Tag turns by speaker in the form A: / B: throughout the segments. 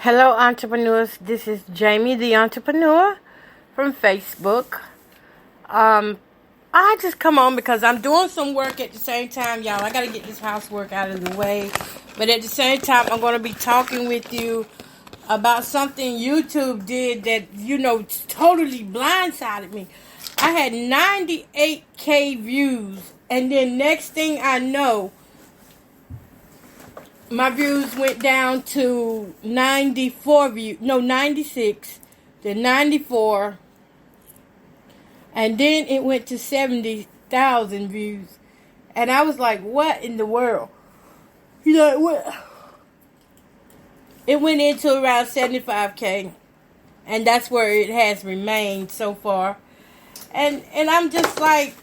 A: Hello, entrepreneurs. This is Jamie, the entrepreneur from Facebook. I just come on because I'm doing some work at the same time, y'all. I got to get this housework out of the way. But at the same time, I'm going to be talking with you about something YouTube did that, totally blindsided me. I had 98K views. And then next thing I know, my views went down to 96, then 94, and then it went to 70,000 views. And I was like, what in the world? What? It went into around 75K, and that's where it has remained so far. And I'm just like,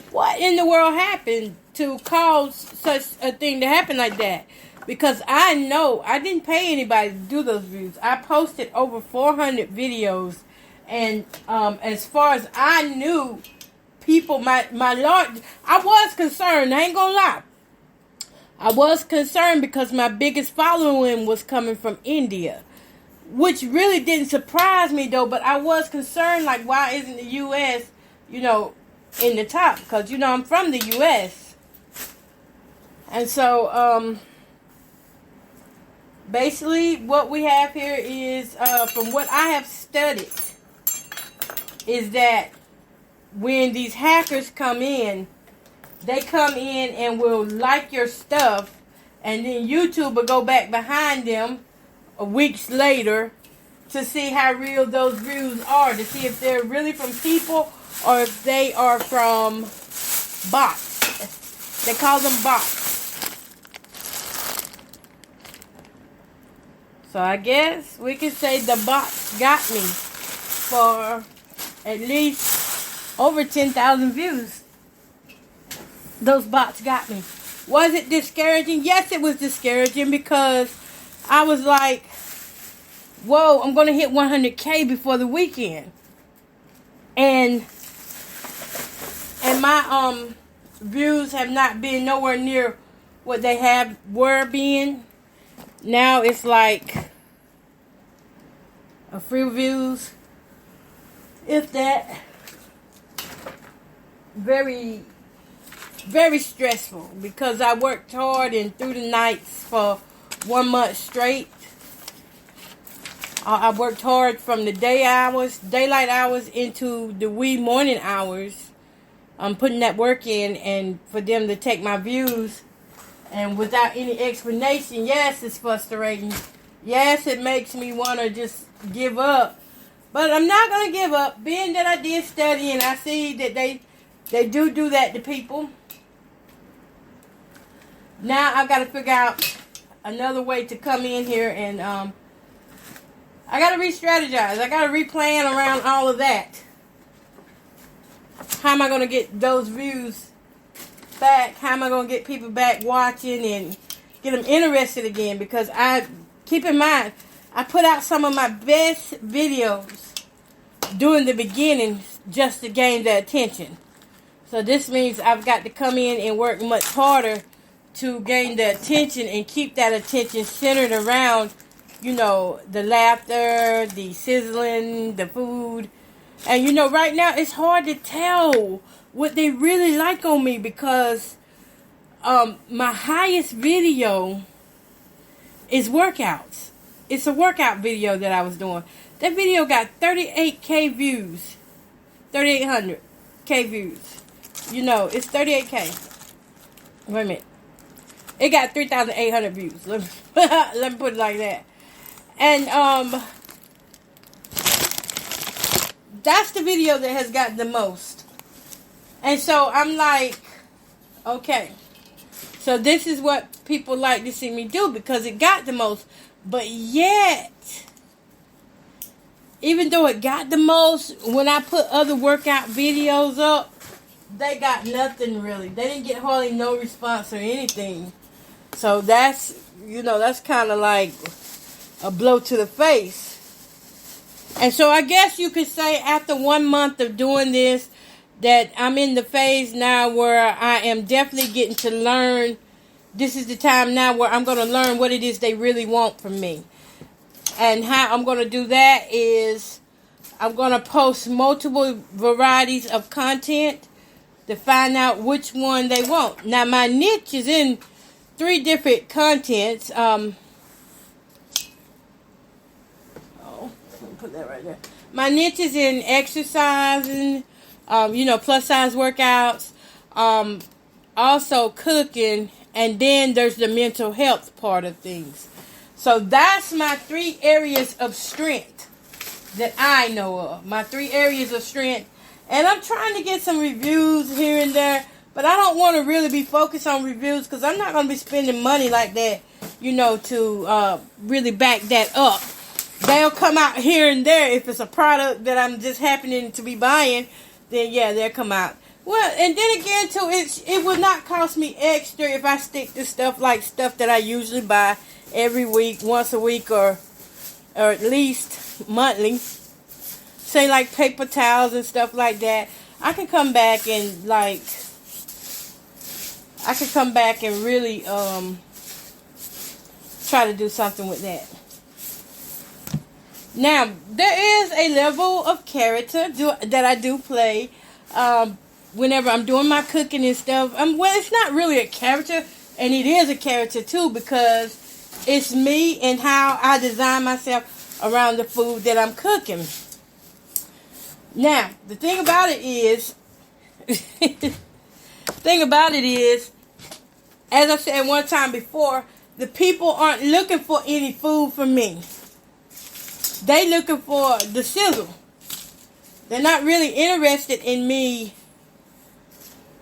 A: what in the world happened to cause such a thing to happen like that? Because I know I didn't pay anybody to do those views. I posted over 400 videos, and as far as I knew, people, my Lord, I was concerned. I ain't gonna lie. I was concerned because my biggest following was coming from India, which really didn't surprise me though. But I was concerned, like, why isn't the U.S., in the top? Because, I'm from the U.S. And so, basically, what we have here is, from what I have studied, is that when these hackers come in, they come in and will like your stuff, and then YouTube will go back behind them weeks later to see how real those views are, to see if they're really from people or if they are from bots. They call them bots. So I guess we can say the bots got me for at least over 10,000 views. Those bots got me. Was it discouraging? Yes, it was discouraging because I was like, whoa, I'm going to hit 100K before the weekend. And my views have not been nowhere near what they were being. Now it's like a few views, if that. Very, very stressful because I worked hard and through the nights for 1 month straight. I worked hard from the daylight hours into the wee morning hours. I'm putting that work in, and for them to take my views and without any explanation, yes, it's frustrating. Yes, it makes me want to just give up. But I'm not going to give up, being that I did study and I see that they do that to people. Now I've got to figure out another way to come in here, and I got to re-strategize. I got to replan around all of that. How am I going to get those views back? How am I going to get people back watching and get them interested again? Because keep in mind, I put out some of my best videos during the beginning just to gain their attention. So this means I've got to come in and work much harder to gain the attention and keep that attention centered around, the laughter, the sizzling, the food. And, right now it's hard to tell what they really like on me because my highest video is workouts. It's a workout video that I was doing. That video got 38K views. 3,800K views. It's 38K. Wait a minute. It got 3,800 views. Let me put it like that. And that's the video that has gotten the most. And so I'm like, okay. So this is what people like to see me do because it got the most. But yet, even though it got the most, when I put other workout videos up, they got nothing really. They didn't get hardly no response or anything. So that's kind of like a blow to the face. And so I guess you could say after 1 month of doing this that I'm in the phase now where I am definitely getting to learn this is the time now where I'm going to learn what it is they really want from me. And how I'm going to do that is I'm going to post multiple varieties of content to find out which one they want. Now, my niche is in 3 different contents. Let me put that right there. My niche is in exercising, plus size workouts, also cooking, and then there's the mental health part of things. So that's my 3 areas of strength that I know of. My 3 areas of strength. And I'm trying to get some reviews here and there, but I don't want to really be focused on reviews because I'm not going to be spending money like that, to really back that up. They'll come out here and there. If it's a product that I'm just happening to be buying, then yeah, they'll come out. Well, and then again, too, it will not cost me extra if I stick to stuff that I usually buy every week, once a week, or at least monthly. Say like paper towels and stuff like that. I can come back and really try to do something with that. Now, there is a level of character that I do play whenever I'm doing my cooking and stuff. Well, it's not really a character, and it is a character too, because it's me and how I design myself around the food that I'm cooking. Now, the thing about it is, as I said one time before, the people aren't looking for any food from me. They looking for the sizzle. They're not really interested in me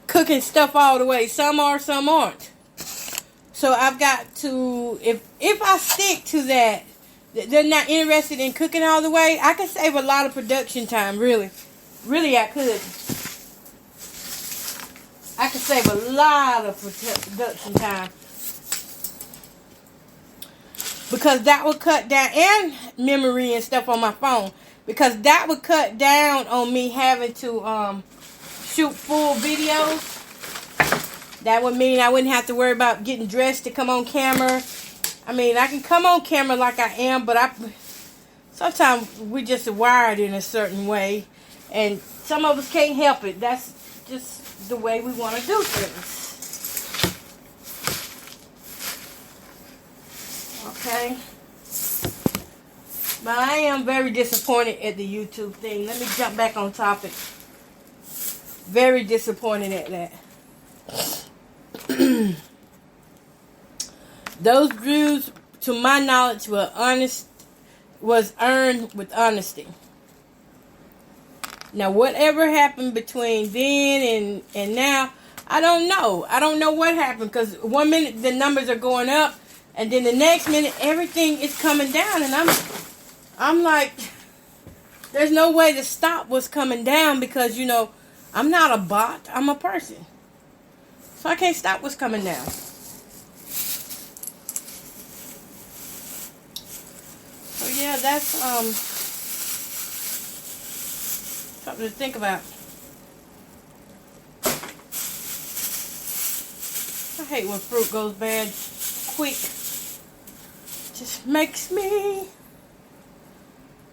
A: cooking stuff all the way. Some are, some aren't. So I've got to, if I stick to that, they're not interested in cooking all the way, I could save a lot of production time, really. Really, I could. I could save a lot of production time. Because that would cut down, and memory and stuff on my phone. Because that would cut down on me having to shoot full videos. That would mean I wouldn't have to worry about getting dressed to come on camera. I mean, I can come on camera like I am, but sometimes we just wired in a certain way. And some of us can't help it. That's just the way we want to do things. Okay. But I am very disappointed at the YouTube thing. Let me jump back on topic. Very disappointed at that. Those views, to my knowledge, was earned with honesty. Now, whatever happened between then and now, I don't know. I don't know what happened, because 1 minute the numbers are going up, and then the next minute everything is coming down, and I'm like, there's no way to stop what's coming down, because I'm not a bot. I'm a person, so I can't stop what's coming down. So yeah, that's something to think about. I hate when fruit goes bad quick. Just makes me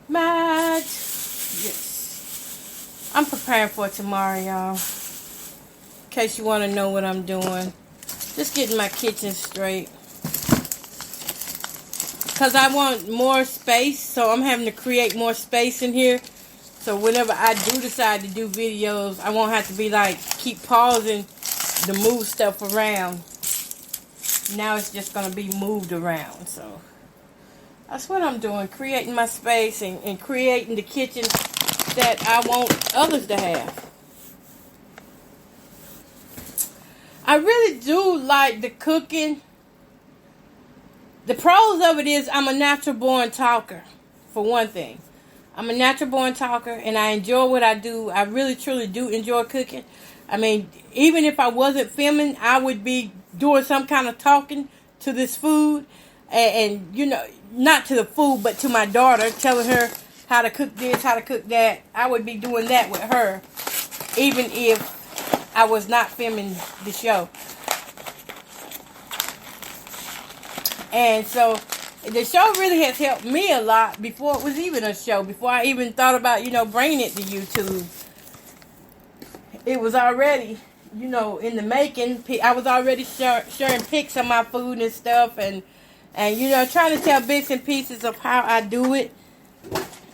A: mad. Yes. I'm preparing for tomorrow, y'all. In case you want to know what I'm doing. Just getting my kitchen straight. Because I want more space, so I'm having to create more space in here. So whenever I do decide to do videos, I won't have to be keep pausing to move stuff around. Now it's just going to be moved around. So that's what I'm doing, creating my space and creating the kitchen that I want others to have. I really do like the cooking. The pros of it is I'm a natural born talker, for one thing. I'm a natural born talker, and I enjoy what I do. I really, truly do enjoy cooking. I mean, even if I wasn't filming, I would be doing some kind of talking to this food. And not to the food, but to my daughter, telling her how to cook this, how to cook that. I would be doing that with her, even if I was not filming the show. And so the show really has helped me a lot before it was even a show. Before I even thought about, bringing it to YouTube. It was already, in the making. I was already sharing pics of my food and stuff. And trying to tell bits and pieces of how I do it.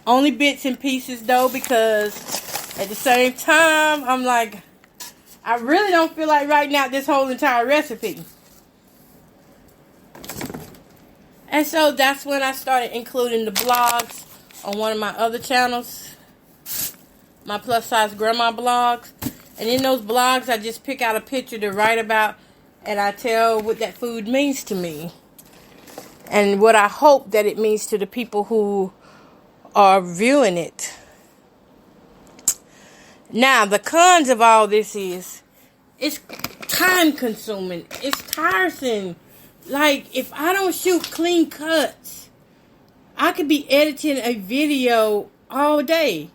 A: Only bits and pieces, though, because at the same time, I'm like, I really don't feel like writing out this whole entire recipe. And so that's when I started including the blogs on one of my other channels, my plus size grandma blogs. And in those blogs, I just pick out a picture to write about, and I tell what that food means to me. And what I hope that it means to the people who are viewing it. Now, the cons of all this is, it's time consuming. It's tiresome. Like, if I don't shoot clean cuts, I could be editing a video all day.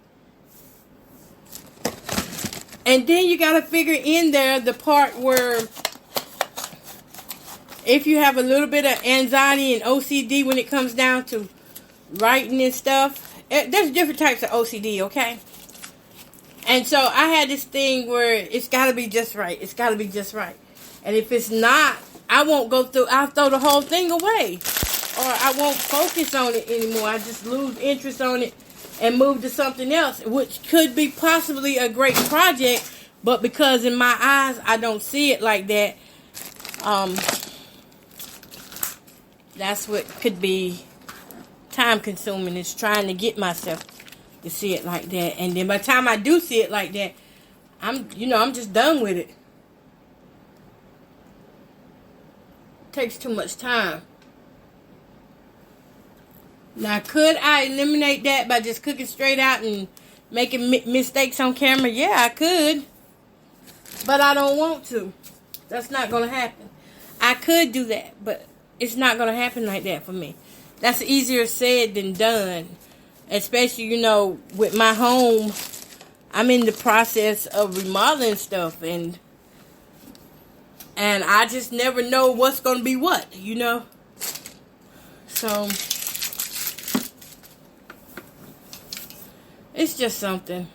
A: And then you gotta figure in there the part where if you have a little bit of anxiety and OCD when it comes down to writing and stuff, there's different types of OCD, okay? And so I had this thing where it's gotta be just right. It's gotta be just right. And if it's not, I won't go through, I'll throw the whole thing away. Or I won't focus on it anymore. I just lose interest on it and move to something else, which could be possibly a great project, but because in my eyes, I don't see it like that, that's what could be time consuming, is trying to get myself to see it like that. And then by the time I do see it like that, I'm just done with it. Takes too much time. Now, could I eliminate that by just cooking straight out and making mistakes on camera? Yeah, I could. But I don't want to. That's not going to happen. I could do that, but it's not going to happen like that for me. That's easier said than done. Especially, with my home, I'm in the process of remodeling stuff, and I just never know what's going to be what, So, it's just something.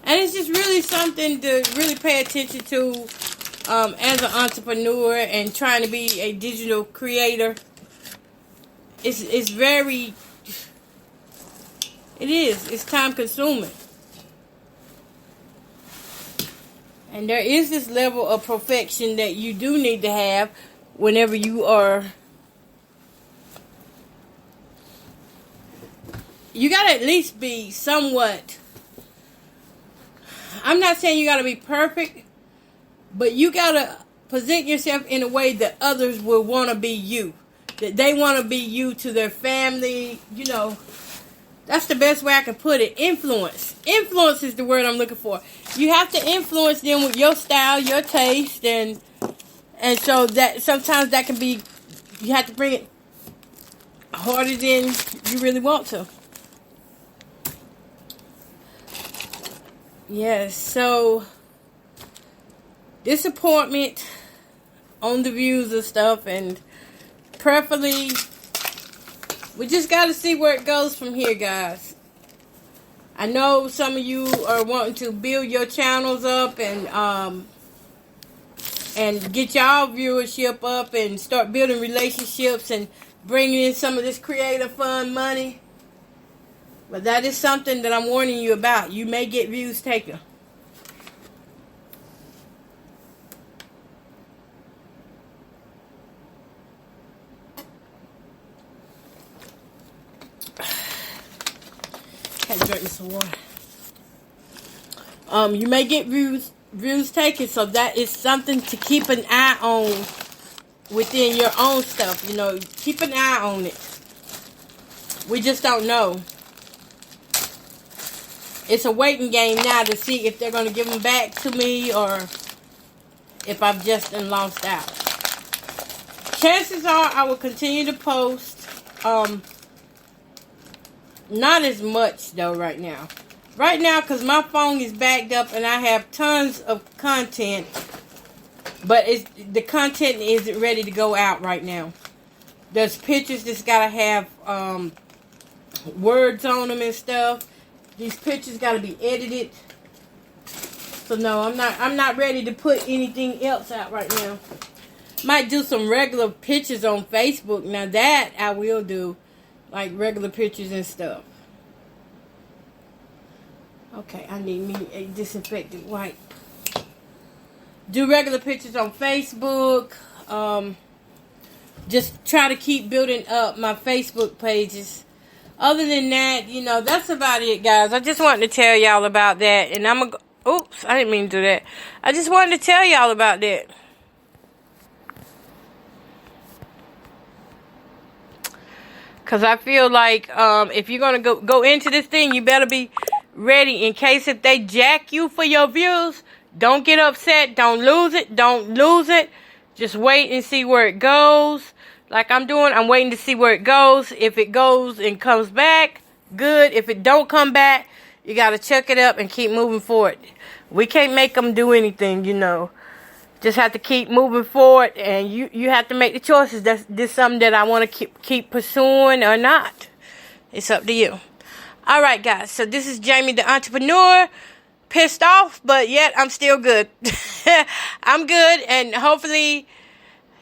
A: And it's just really something to really pay attention to as an entrepreneur and trying to be a digital creator. It's very... It is. It's time consuming. And there is this level of perfection that you do need to have whenever you are... You gotta at least be somewhat... I'm not saying you gotta be perfect, but you gotta present yourself in a way that others will want to be you. That they want to be you to their family, That's the best way I can put it. Influence. Influence is the word I'm looking for. You have to influence them with your style, your taste, and so that sometimes that can be, you have to bring it harder than you really want to. Yes, so disappointment on the views and stuff, and preferably we just got to see where it goes from here, guys. I know some of you are wanting to build your channels up and get y'all viewership up and start building relationships and bringing in some of this creative fun money. But that is something that I'm warning you about. You may get views taken. Had to drink me some water. You may get views taken, so that is something to keep an eye on within your own stuff. Keep an eye on it. We just don't know. It's a waiting game now to see if they're going to give them back to me or if I've just lost out. Chances are I will continue to post. Not as much though right now. Right now, because my phone is backed up and I have tons of content But the content isn't ready to go out right now. There's pictures that's gotta have words on them and stuff. These pictures gotta be edited. So no, I'm not ready to put anything else out right now. Might do some regular pictures on Facebook. Now that I will do, like regular pictures and stuff. Okay, I need me a disinfectant wipe. Do regular pictures on Facebook. Just try to keep building up my Facebook pages. Other than that, you know, that's about it, guys. I just wanted to tell y'all about that. And I'm going to... Oops, I didn't mean to do that. I just wanted to tell y'all about that. Because I feel like if you're going to go into this thing, you better be ready in case if they jack you for your views. Don't get upset. Don't lose it. Don't lose it. Just wait and see where it goes. Like I'm doing, I'm waiting to see where it goes. If it goes and comes back, good. If it don't come back, you got to chuck it up and keep moving forward. We can't make them do anything, you know. Just have to keep moving forward, and you have to make the choices. That's this something that I want to keep pursuing or not. It's up to you. All right, guys. So this is Jamie the Entrepreneur. Pissed off, but yet I'm still good. I'm good, and hopefully,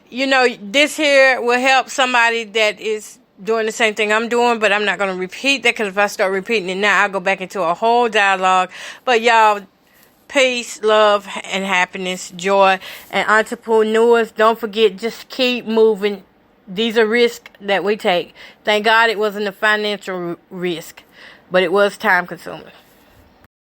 A: you know, this here will help somebody that is doing the same thing I'm doing, but I'm not going to repeat that, because if I start repeating it now, I'll go back into a whole dialogue. But y'all, peace, love, and happiness, joy, and entrepreneurs, don't forget, just keep moving. These are risks that we take. Thank God it wasn't a financial risk, but it was time consuming.